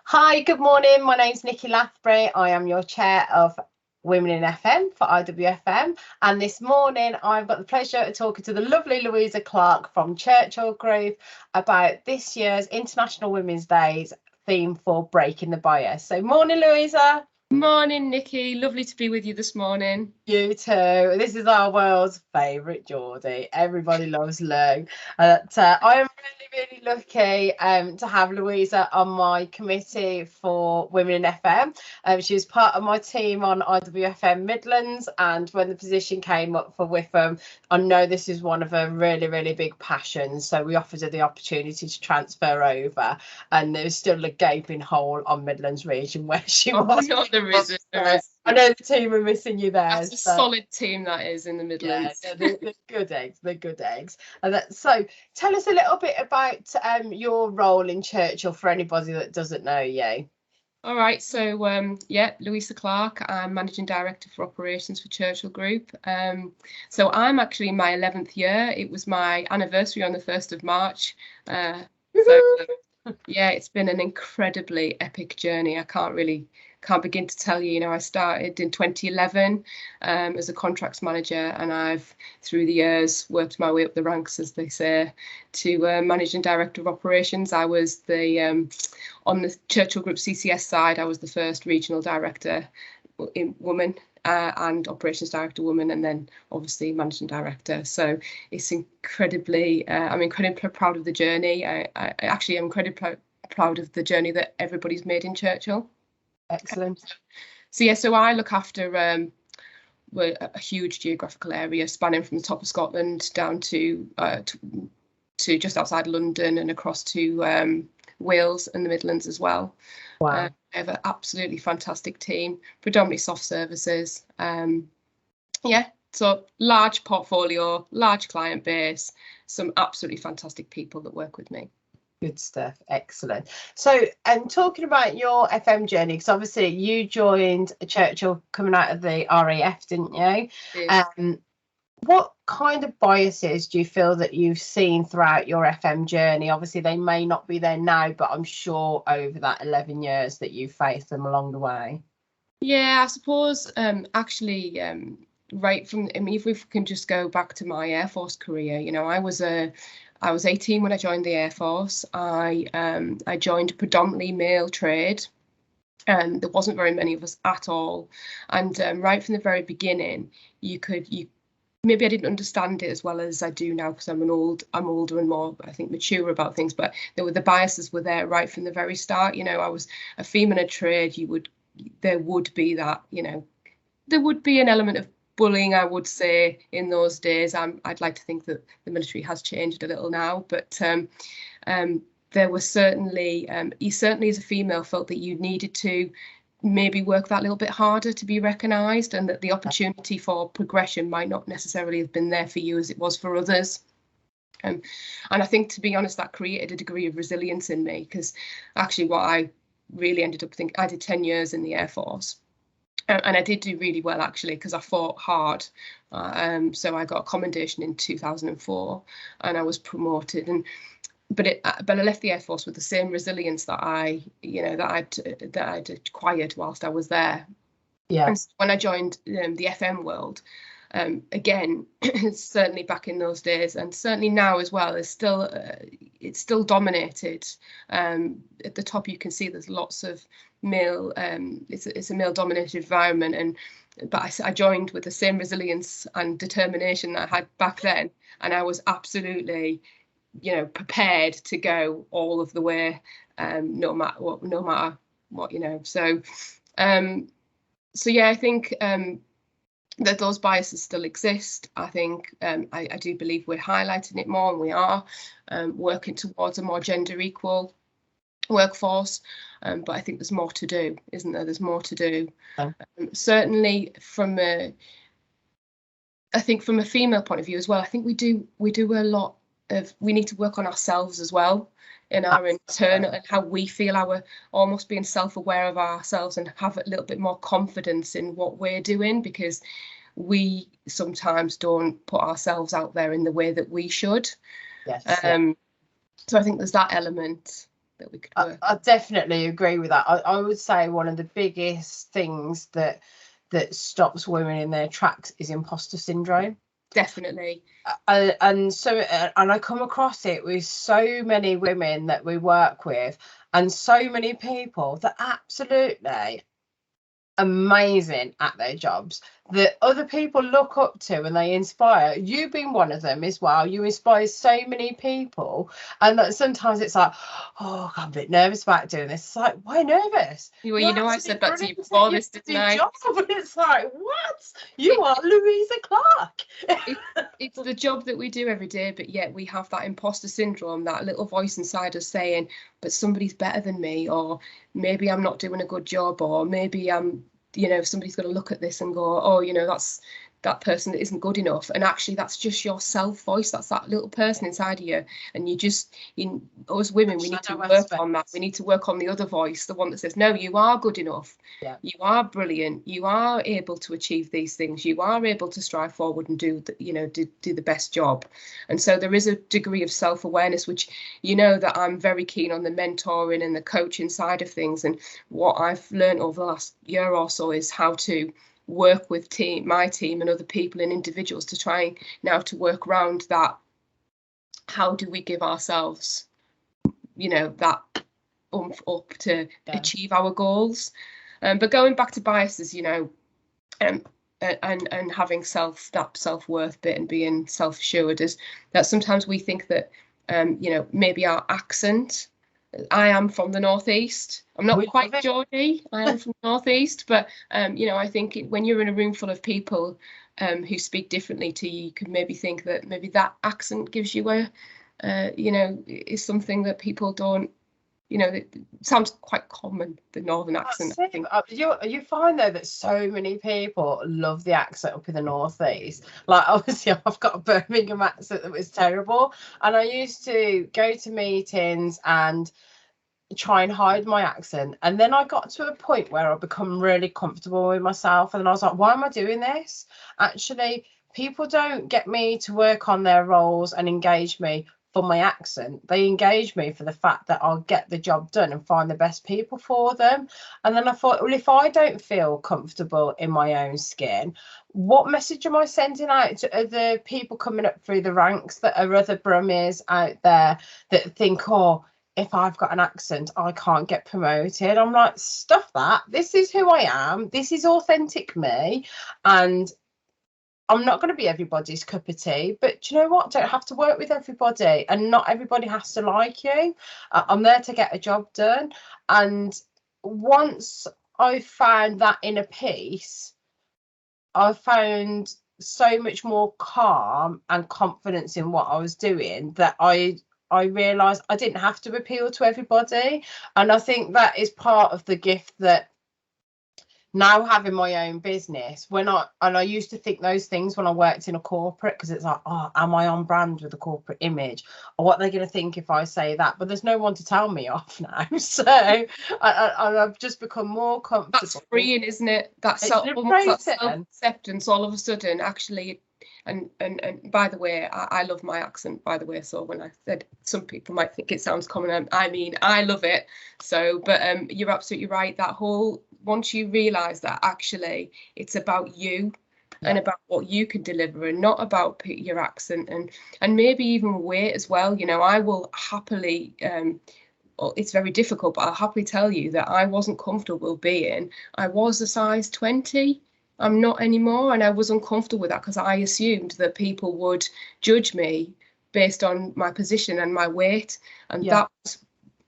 Hi, good morning. My name's Nikki Lathbury. I am your chair of Women in FM for IWFM. And this morning, I've got the pleasure of talking to the lovely Louisa Clarke from Churchill Group about this year's International Women's Day's theme for breaking the bias. So, morning, Louisa. Morning, Nikki. Lovely to be with you this morning. You too. This is our world's favourite Geordie. Everybody loves Lou. I am really lucky to have Louisa on my committee for Women in FM. She was part of my team on IWFM Midlands, and when the position came up for WIFM, I know this is one of her really big passions. So we offered her the opportunity to transfer over, and there's still a gaping hole on Midlands region where she was. No, there isn't. I know the team are missing you there. That's a solid team that is in the Midlands. Yeah, they're good eggs. They're good eggs. So tell us a little bit about your role in Churchill for anybody that doesn't know you. All right, so Louisa Clarke. I'm Managing Director for Operations for Churchill Group. So I'm actually in my 11th year. It was my anniversary on the 1st of March. Yeah, it's been an incredibly epic journey. I can't begin to tell you. You know, I started in 2011 as a contracts manager, and I've through the years worked my way up the ranks, as they say, to managing director of operations. I was the on the Churchill Group CCS side, I was the first regional director woman and operations director woman, and then obviously managing director. So it's incredibly I'm incredibly proud of the journey. I actually am incredibly proud of the journey that everybody's made in Churchill. Excellent. So I look after a huge geographical area spanning from the top of Scotland down to just outside London and across to Wales and the Midlands as well. Wow. I have an absolutely fantastic team, predominantly soft services. So large portfolio, large client base, some absolutely fantastic people that work with me. Good stuff. Excellent. So, and talking about your FM journey, because obviously you joined Churchill coming out of the RAF, didn't you? Yes. What kind of biases do you feel that you've seen throughout your FM journey? Obviously, they may not be there now, but I'm sure over that 11 years that you've faced them along the way. Yeah, I suppose right from, if we can just go back to my Air Force career, you know, I was 18 when I joined the Air Force. I joined a predominantly male trade, and there wasn't very many of us at all. And right from the very beginning, maybe I didn't understand it as well as I do now, because I'm older and more, I think, mature about things. But the biases were there right from the very start. You know, I was a female in a trade. There would be that, you know, there would be an element of bullying, I would say, in those days. I'd like to think that the military has changed a little now, but there was certainly, you certainly as a female felt that you needed to maybe work that little bit harder to be recognised, and that the opportunity for progression might not necessarily have been there for you as it was for others. And I think, to be honest, that created a degree of resilience in me, because actually what I really ended up thinking, I did 10 years in the Air Force. And I did do really well, actually, because I fought hard. So I got a commendation in 2004, and I was promoted. But I left the Air Force with the same resilience that I'd acquired whilst I was there. Yeah. And when I joined the FM world, again, certainly back in those days, and certainly now as well, it's still dominated. At the top, you can see there's lots of male. It's a male-dominated environment, but I joined with the same resilience and determination that I had back then, and I was absolutely, you know, prepared to go all of the way, no matter what, you know. So yeah, I think that those biases still exist. I think I do believe we're highlighting it more, and we are working towards a more gender equal workforce, but I think there's more to do, isn't there? There's more to do. Certainly from a female point of view as well. I think we do a lot of, we need to work on ourselves as well, in our internal, and how we feel, our almost being self-aware of ourselves and have a little bit more confidence in what we're doing, because we sometimes don't put ourselves out there in the way that we should. Yes. So I think there's that element. that we could work. I definitely agree with that. I would say one of the biggest things that stops women in their tracks is imposter syndrome. Definitely. And I come across it with so many women that we work with, and so many people that absolutely amazing at their jobs that other people look up to and they inspire. You being one of them as well. You inspire so many people, and that sometimes it's like, oh, I'm a bit nervous about doing this. It's like, why nervous? Well, you know, I said that to you before this, didn't I? Job. And it's like, what? You are Louisa Clarke. It's the job that we do every day, but yet we have that imposter syndrome, that little voice inside us saying, but somebody's better than me, or maybe I'm not doing a good job, or maybe I'm, you know, somebody's going to look at this and go, oh, you know, that person that isn't good enough. And actually that's just your self voice. That's that little person inside of you. And us women, we need to work on that. We need to work on the other voice, the one that says, no, you are good enough. Yeah. You are brilliant. You are able to achieve these things. You are able to strive forward and do the best job. And so there is a degree of self-awareness, which, you know, that I'm very keen on the mentoring and the coaching side of things. And what I've learned over the last year or so is how to work with my team and other people and individuals to try now to work around that. How do we give ourselves, you know, that oomph up to achieve our goals? But going back to biases, you know, and having self-worth bit and being self-assured is that sometimes we think that, you know, maybe our accent. I am from the northeast. I'm not quite Geordie. I am from the northeast, but you know, I think when you're in a room full of people who speak differently to you, you could maybe think that maybe that accent gives you you know, is something that people don't. You know, it sounds quite common, the northern accent. I think. You find though that so many people love the accent up in the northeast. Like obviously I've got a Birmingham accent that was terrible, and I used to go to meetings and try and hide my accent, and then I got to a point where I become really comfortable with myself, and I was like, why am I doing this? Actually, people don't get me to work on their roles and engage me for my accent. They engage me for the fact that I'll get the job done and find the best people for them. And then I thought, well, if I don't feel comfortable in my own skin, what message am I sending out to other people coming up through the ranks that are other Brummies out there that think, oh, if I've got an accent, I can't get promoted? I'm like, stuff that. This is who I am. This is authentic me. And I'm not going to be everybody's cup of tea, but do you know what? Don't have to work with everybody, and not everybody has to like you. I'm there to get a job done. And once I found that inner peace, I found so much more calm and confidence in what I was doing that I realised I didn't have to appeal to everybody. And I think that is part of the gift that now having my own business, I used to think those things when I worked in a corporate, because it's like, oh, am I on brand with a corporate image, or what are they going to think if I say that? But there's no one to tell me off now, so I've just become more comfortable. That's freeing, isn't it? That self-acceptance all of a sudden, actually. And by the way, I love my accent, by the way. So when I said some people might think it sounds common, I mean, I love it. So, but you're absolutely right. That whole, once you realise that actually it's about you and about what you can deliver, and not about your accent and maybe even weight as well. You know, I will happily, it's very difficult, but I'll happily tell you that I wasn't comfortable being, I was a size 20. I'm not anymore, and I was uncomfortable with that because I assumed that people would judge me based on my position and my weight, and that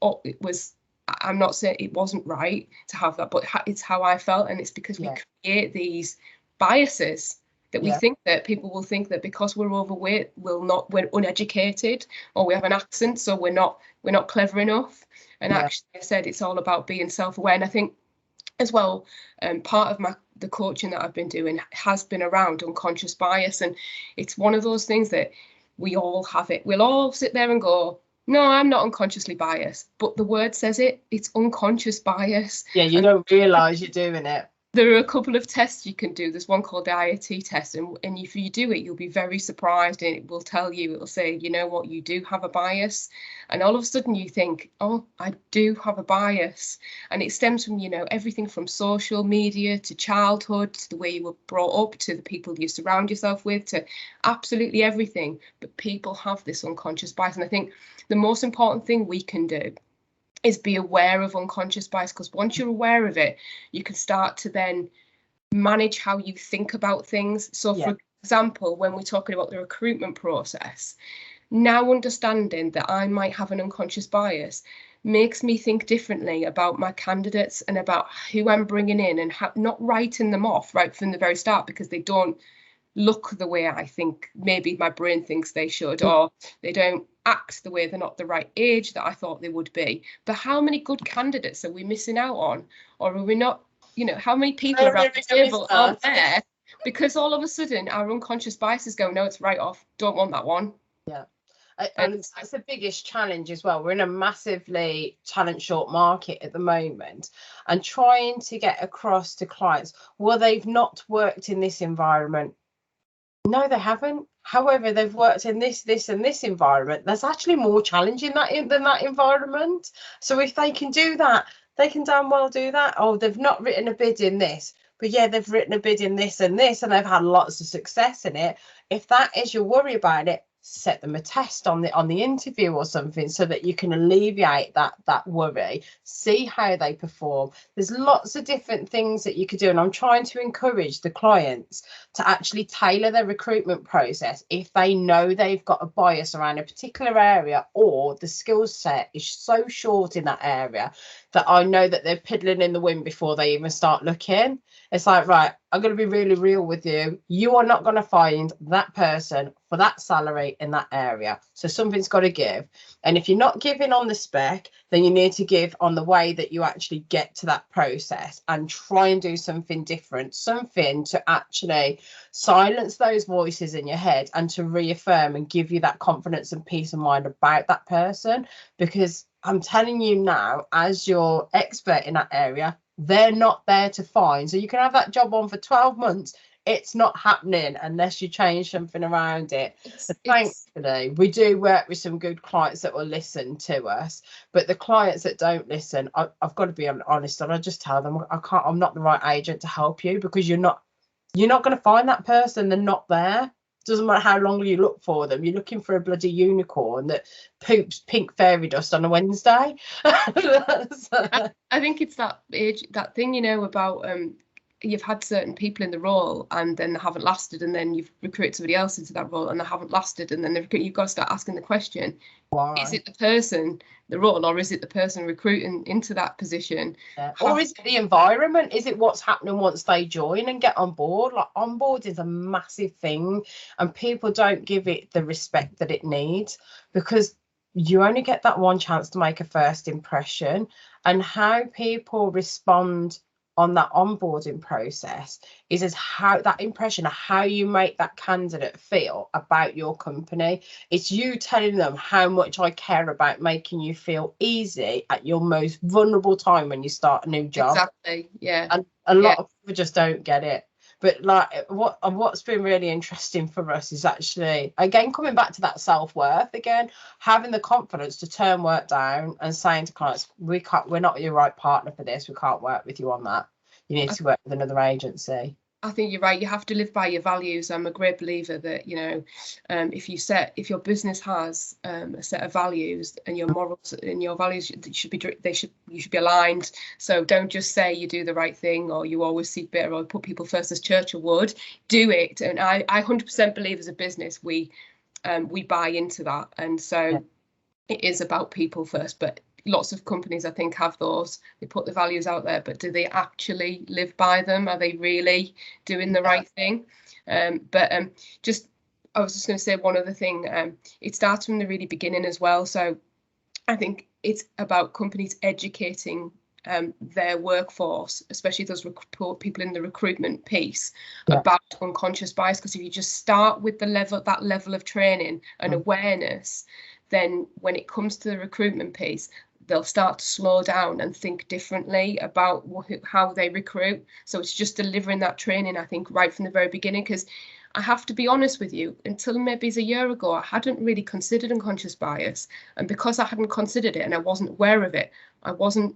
was I'm not saying it wasn't right to have that, but it's how I felt, and it's because we create these biases that we think that people will think that because we're overweight, we're uneducated, or we have an accent, so we're not clever enough. And actually, I said it's all about being self-aware, and I think as well, part of the coaching that I've been doing has been around unconscious bias, and it's one of those things that we all have it. We'll all sit there and go, no, I'm not unconsciously biased, but the word says it. It's unconscious bias. Yeah, you don't realise you're doing it. There are a couple of tests you can do. There's one called the IAT test, and if you do it, you'll be very surprised, and it will tell you, it'll say, you know what, you do have a bias. And all of a sudden you think, oh, I do have a bias. And it stems from, you know, everything from social media to childhood, to the way you were brought up, to the people you surround yourself with, to absolutely everything. But people have this unconscious bias. And I think the most important thing we can do is be aware of unconscious bias, because once you're aware of it, you can start to then manage how you think about things. So for example, when we're talking about the recruitment process, now understanding that I might have an unconscious bias makes me think differently about my candidates and about who I'm bringing in, and not writing them off right from the very start because they don't look the way I think maybe my brain thinks they should, or they don't act the way, they're not the right age that I thought they would be. But how many good candidates are we missing out on? Or are we not, you know, how many people around the table aren't there because all of a sudden our unconscious biases go, no, it's right off, don't want that one. Yeah. And that's the biggest challenge as well. We're in a massively talent short market at the moment, and trying to get across to clients, well, they've not worked in this environment. No, they haven't. However, they've worked in this and this environment. That's actually more challenging than that environment. So if they can do that, they can damn well do that. Oh, they've not written a bid in this, but yeah, they've written a bid in this and this, and they've had lots of success in it. If that is your worry about it, set them a test on the interview or something, so that you can alleviate that worry, see how they perform. There's lots of different things that you could do, and I'm trying to encourage the clients to actually tailor their recruitment process if they know they've got a bias around a particular area, or the skill set is so short in that area that I know that they're piddling in the wind before they even start looking. It's like, right, I'm going to be really real with you. You are not going to find that person for that salary in that area. So something's got to give. And if you're not giving on the spec, then you need to give on the way that you actually get to that process, and try and do something different, something to actually silence those voices in your head and to reaffirm and give you that confidence and peace of mind about that person. Because I'm telling you now, as your expert in that area, they're not there to find. So you can have that job on for 12 months. It's not happening unless you change something around it. Thankfully, we do work with some good clients that will listen to us, but the clients that don't listen, I've got to be honest, and I just tell them, I'm not the right agent to help you, because you're not going to find that person. They're not there. Doesn't matter how long you look for them. You're looking for a bloody unicorn that poops pink fairy dust on a Wednesday. I think it's that thing, you know, about you've had certain people in the role and then they haven't lasted, and then you've recruited somebody else into that role and they haven't lasted, and then you've got to start asking the question, why? Is it the person, the role, or is it the person recruiting into that position? Yeah. Or is it the environment? Is it what's happening once they join and get on board? Like, onboard is a massive thing, and people don't give it the respect that it needs, because you only get that one chance to make a first impression, and how people respond on that onboarding process is as how that impression of how you make that candidate feel about your company. It's you telling them how much I care about making you feel easy at your most vulnerable time when you start a new job. Exactly. Yeah. And a lot of people just don't get it. But like what's been really interesting for us is actually, again, coming back to that self-worth again, having the confidence to turn work down and saying to clients, we're not your right partner for this, we can't work with you on that, you need to work with another agency. I think you're right. You have to live by your values. I'm a great believer that, you know, if your business has a set of values, and your morals and your values you should be aligned. So don't just say you do the right thing, or you always seek better, or put people first, as Churchill would. Do it. And I 100% believe as a business we buy into that, and so it is about people first. But lots of companies, I think, have those. They put the values out there, but do they actually live by them? Are they really doing the right thing? I was just going to say one other thing. It starts from the really beginning as well. So I think it's about companies educating their workforce, especially those people in the recruitment piece, about unconscious bias. Because if you just start with that level of training and awareness, then when it comes to the recruitment piece, they'll start to slow down and think differently about how they recruit. So it's just delivering that training, I think, right from the very beginning, because I have to be honest with you, until maybe a year ago, I hadn't really considered unconscious bias. And because I hadn't considered it and I wasn't aware of it, I wasn't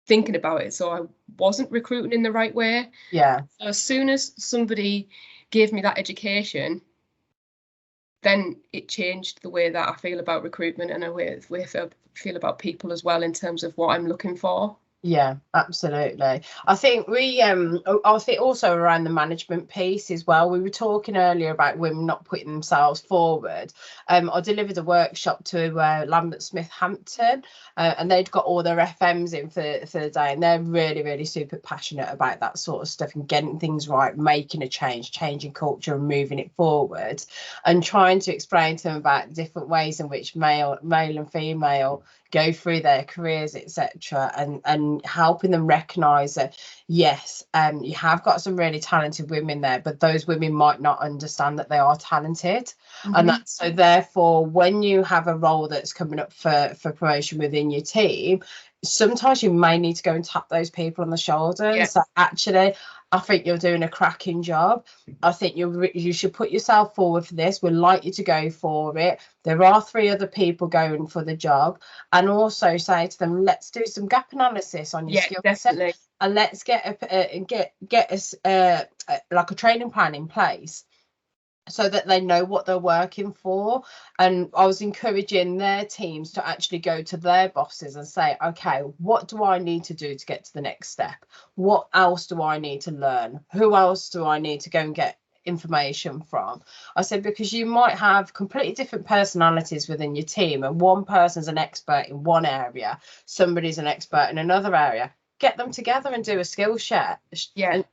thinking about it. So I wasn't recruiting in the right way. Yeah. So as soon as somebody gave me that education, then it changed the way that I feel about recruitment and the way I feel about people as well, in terms of what I'm looking for. Yeah, absolutely. I think I think also around the management piece as well. We were talking earlier about women not putting themselves forward. I delivered a workshop to Lambert Smith Hampton, and they'd got all their FMs in for the day, and they're really, really super passionate about that sort of stuff and getting things right, making a change, changing culture and moving it forward, and trying to explain to them about different ways in which male and female go through their careers, etc., and helping them recognize that yes, you have got some really talented women there, but those women might not understand that they are talented. And that's so therefore when you have a role that's coming up for promotion within your team, sometimes you may need to go and tap those people on the shoulder and say, actually, I think you're doing a cracking job. I think you should put yourself forward for this. We'd like you to go for it. There are 3 other people going for the job. And also say to them, let's do some gap analysis on your skill set, and let's get us like a training plan in place, so that they know what they're working for. And I was encouraging their teams to actually go to their bosses and say, okay, what do I need to do to get to the next step? What else do I need to learn? Who else do I need to go and get information from? I said, because you might have completely different personalities within your team, and one person's an expert in one area, somebody's an expert in another area. Get them together and do a skill share. And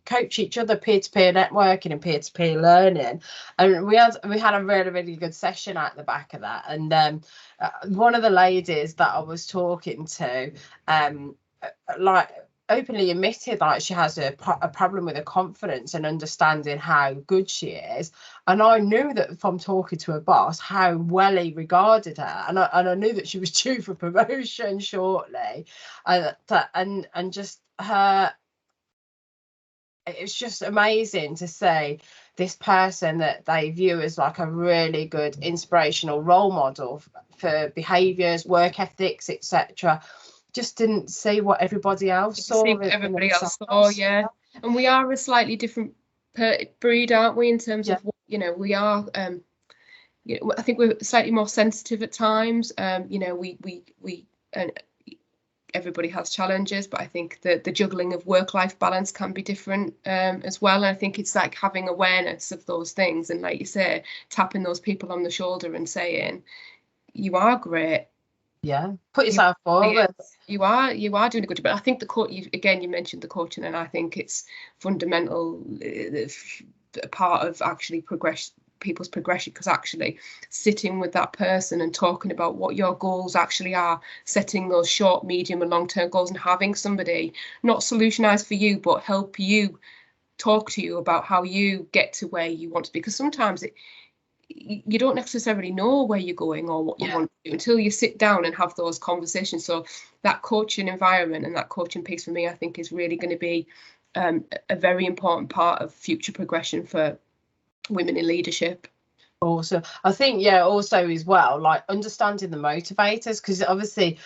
coach each other, peer-to-peer networking and peer-to-peer learning. And we had a really, really good session at the back of that. And one of the ladies that I was talking to like openly admitted like she has a problem with her confidence and understanding how good she is. And I knew that from talking to her boss how well he regarded her, and I knew that she was due for promotion shortly, and just her, it's just amazing to see this person that they view as like a really good inspirational role model for behaviours, work ethics, etc. Just didn't see what everybody else saw. And we are a slightly different breed, aren't we, in terms of what, we are. I think we're slightly more sensitive at times. We everybody has challenges, but I think that the juggling of work-life balance can be different as well. And I think it's like having awareness of those things, and like you say, tapping those people on the shoulder and saying, you are great. Put yourself forward. You are doing a good job. But I think you mentioned the coaching, and I think it's fundamental part of actually people's progression, because actually sitting with that person and talking about what your goals actually are, setting those short, medium and long-term goals, and having somebody not solutionize for you but help you, talk to you about how you get to where you want to be, because sometimes you don't necessarily know where you're going or what you want to do until you sit down and have those conversations. So that coaching environment and that coaching piece for me, I think, is really going to be a very important part of future progression for women in leadership. Awesome. I think also as well, like understanding the motivators, because obviously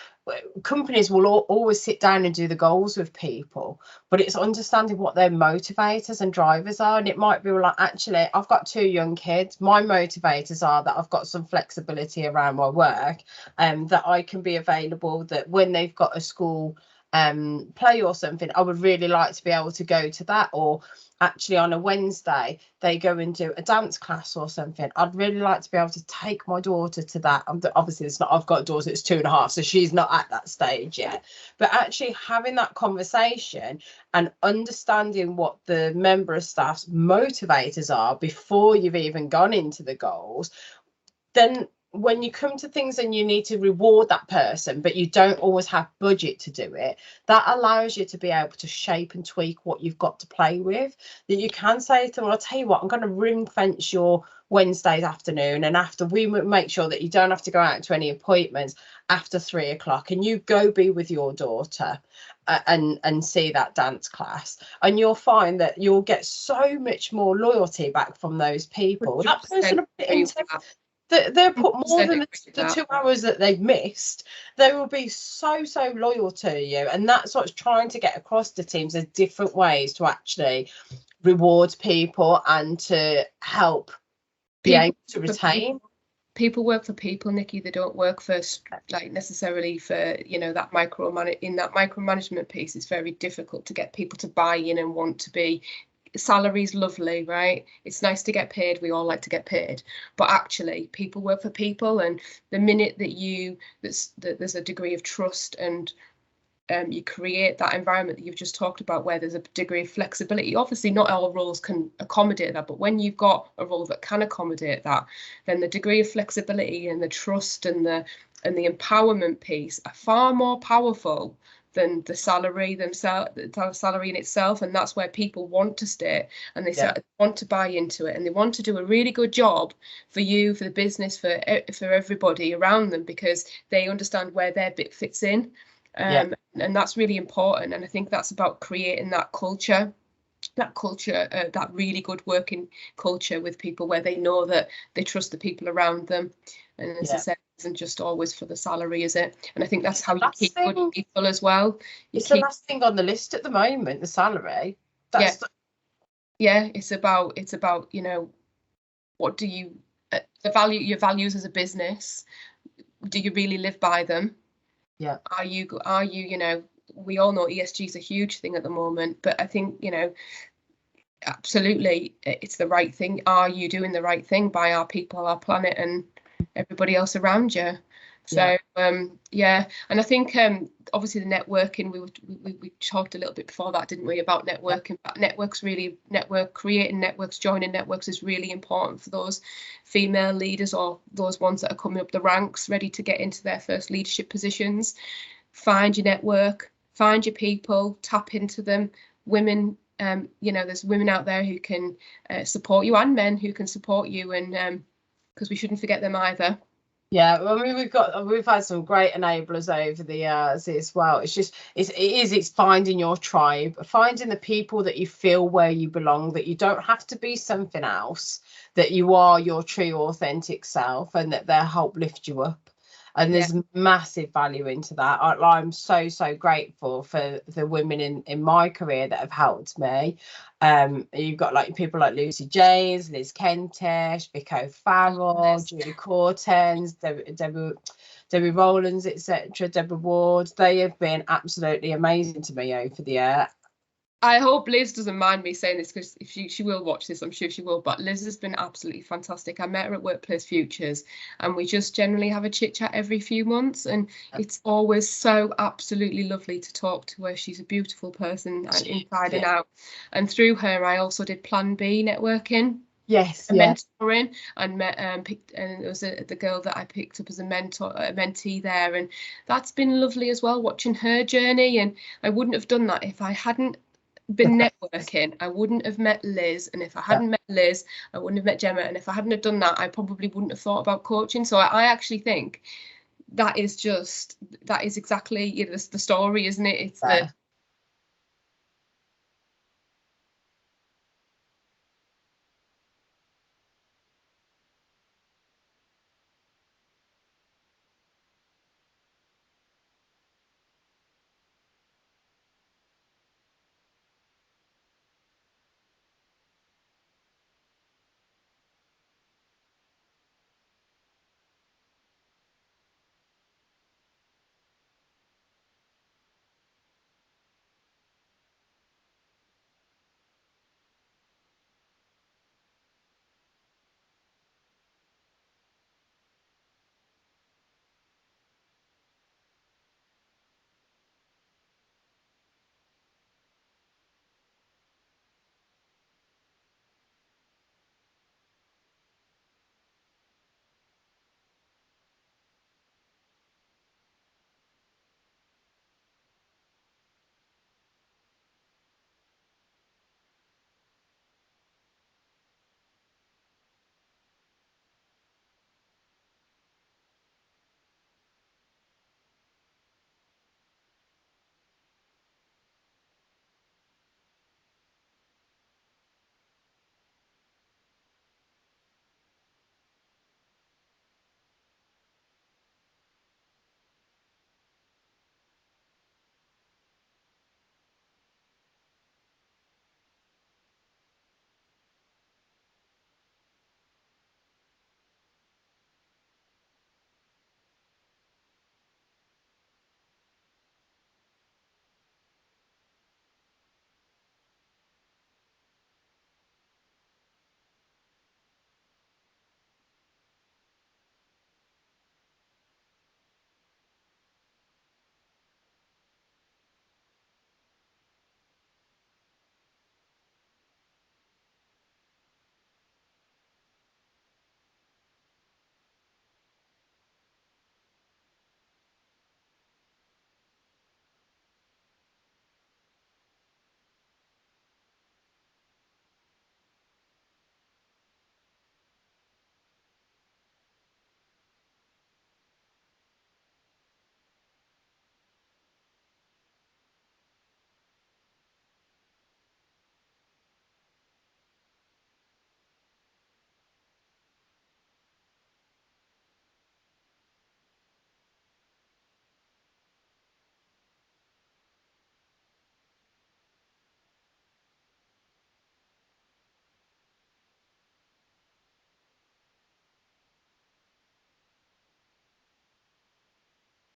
companies will always sit down and do the goals with people, but it's understanding what their motivators and drivers are. And it might be like, actually, I've got 2 young kids, my motivators are that I've got some flexibility around my work, and that I can be available, that when they've got a school play or something, I would really like to be able to go to that. Or actually on a Wednesday they go and do a dance class or something, I'd really like to be able to take my daughter to that. Obviously it's not, I've got a daughter that's 2.5, so she's not at that stage yet, but actually having that conversation and understanding what the member of staff's motivators are before you've even gone into the goals. Then when you come to things and you need to reward that person, but you don't always have budget to do it, that allows you to be able to shape and tweak what you've got to play with. That you can say to them, I'll tell you what, I'm going to ring fence your Wednesday afternoon, and after we make sure that you don't have to go out to any appointments, after 3 o'clock and you go be with your daughter and see that dance class, and you'll find that you'll get so much more loyalty back from those people. That person will put they'll put more than the 2 hours that they've missed. They will be so loyal to you, and that's what's trying to get across to teams. There's different ways to actually reward people and to help be able to retain. People work for people, Nikki. They don't work for like necessarily for, you know, that micromanagement piece. It's very difficult to get people to buy in and want to be. Salary's lovely, right? It's nice to get paid. We all like to get paid, but actually people work for people, and the minute that there's a degree of trust and you create that environment that you've just talked about, where there's a degree of flexibility. Obviously not all roles can accommodate that, but when you've got a role that can accommodate that, then the degree of flexibility and the trust and the empowerment piece are far more powerful than the salary themselves, the salary in itself. And that's where people want to stay, and they want to buy into it, and they want to do a really good job for you, for the business, for everybody around them, because they understand where their bit fits in. And that's really important. And I think that's about creating that culture, that really good working culture with people, where they know that they trust the people around them. And as I said, it isn't just always for the salary, is it? And I think that's how you keep good people as well. It's the last thing on the list at the moment, the salary. It's about, you know, what do you your values as a business, do you really live by them? Yeah. Are you, you know, we all know ESG is a huge thing at the moment, but I think, you know, absolutely it's the right thing. Are you doing the right thing by our people, our planet, and everybody else around you? So and I think obviously the networking, we talked a little bit before that, didn't we, about networking. But creating networks, joining networks is really important for those female leaders, or those ones that are coming up the ranks, ready to get into their first leadership positions. Find your network, find your people, tap into them. Women, you know, there's women out there who can support you, and men who can support you, and because we shouldn't forget them either. Yeah, well, I mean, we've had some great enablers over the years as well. It's finding your tribe, finding the people that you feel where you belong, that you don't have to be something else, that you are your true authentic self, and that they'll help lift you up. And there's massive value into that. I'm so grateful for the women in my career that have helped me. You've got like people like Lucy James, Liz Kentish, Vico Farrell, Julie Cortens, Debbie Rowlands, etc., Deborah Ward. They have been absolutely amazing to me over the year. I hope Liz doesn't mind me saying this, because if she will watch this, I'm sure she will, but Liz has been absolutely fantastic. I met her at Workplace Futures, and we just generally have a chit chat every few months, and it's always so absolutely lovely to talk to her. She's a beautiful person, inside and out. And through her, I also did Plan B networking. Mentoring, and met and it was the girl that I picked up as a mentee there, and that's been lovely as well, watching her journey. And I wouldn't have done that if I hadn't been networking. I wouldn't have met Liz, and if I hadn't met Liz, I wouldn't have met Gemma, and if I hadn't have done that, I probably wouldn't have thought about coaching. So I actually think that is exactly, you know, the story, isn't it? It's